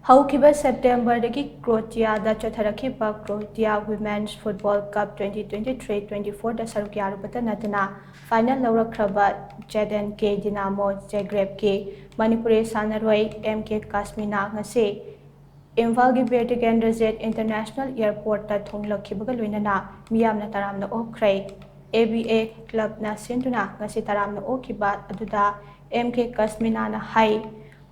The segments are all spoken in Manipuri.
Houkhiba September dagi Croatia da chatharakhiba Croatia Women's Football Cup 2023-24 da sharuk yarubata nattana final Lourakhraba ZNK Dinamo Zagreb ki Manipuri Sanaroi MK Kashmina ngasi Imphal ki Bir Tikendrajit International Airport da thunglakhibaga loinana meeyam Taramna Okhre ABA Club na sinduna ngasi Taramna Okhre aduda MK Kashmina na hai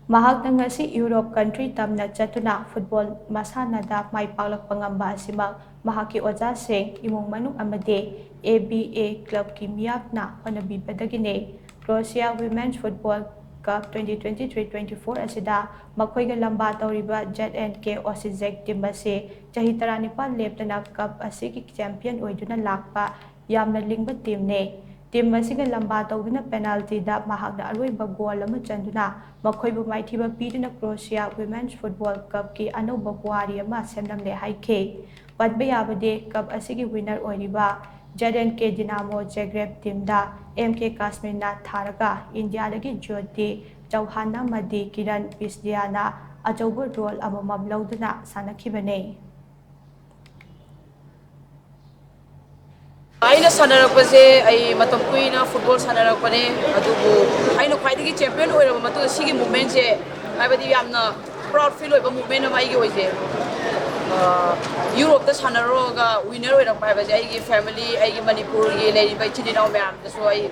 Mahakna ngasi Europe country tamna chatuna football masanada mai paglakpa ngamba asima mahaki oja sing imong manung amade ABA club ki miyapna honabibadagine Croatia Women's Football Cup 2023-24 asida makoiga lamba tawriba ZNK Dinamo team ase chahi 17 leptana cup asigi champion oiduna lakpa yamna lingba team ne Team asiga lamba tawduna penalty da mahakna aroiba goal ama chanduna makhoibu maithiba piduna Croatia Women's Football Cup ki anoba puari ama semnamle haike padba yabade cup asigi winner oiriba ZNK Dinamo Zagreb team da MK Kashmina tharaga India dagi Jyoti Chauhana madi Kiran Bisdiana achauba role amamam lauduna sanakhibane Aina sanarakpase ai matam kuina football sanarakpane adubu aina khwaidagi champion oiraba matu sigi movement se aibadi yamna proud feel oiba movement ama igi oise Europe da sanaroga winner oiraba aibadi aigi family aigi Manipur gi leriba chidinau myam da so ai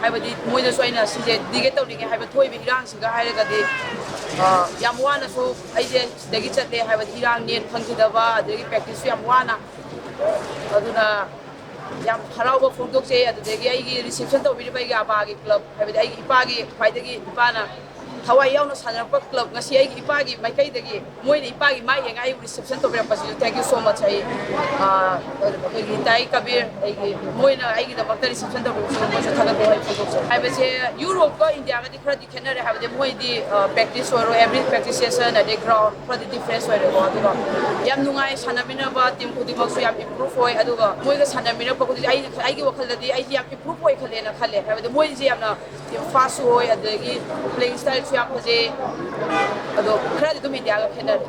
aibadi moina so aina sije dige tawlinge haiba thoibi irang singa hairaga de yam wana so aije dagi chatle haibadi irang net phangidaba adagi practice yam wana aduna yam harauba phongdokse adudagi aigi reception tawbiriba aigi abagi club haibadi aigi ipagi khwaidagi ipana thawai yauna sanarpa club ngasi aigi ipagi maikaidagi moina ipagi mai yenga aigi reception tawbirapasi thank you so much ai aigi tai kabir aigi moina aigi da bakta reception tawbirapasi thagat ai phongdokse haibase Europe ko India ga dikhra dikhenare haibade moi di practice oro every practice session at the ground for the difference oro ko aduga yam nungai sanamina ba team khudimak su yam improve hoy aduga moi ga sanamina ba khudi aigi wakhal dadi aigi yam improve hoy khalena khale haibade moi ji yamna fast hoy adagi playing style su yam phaje ado khra di dum India ga khenar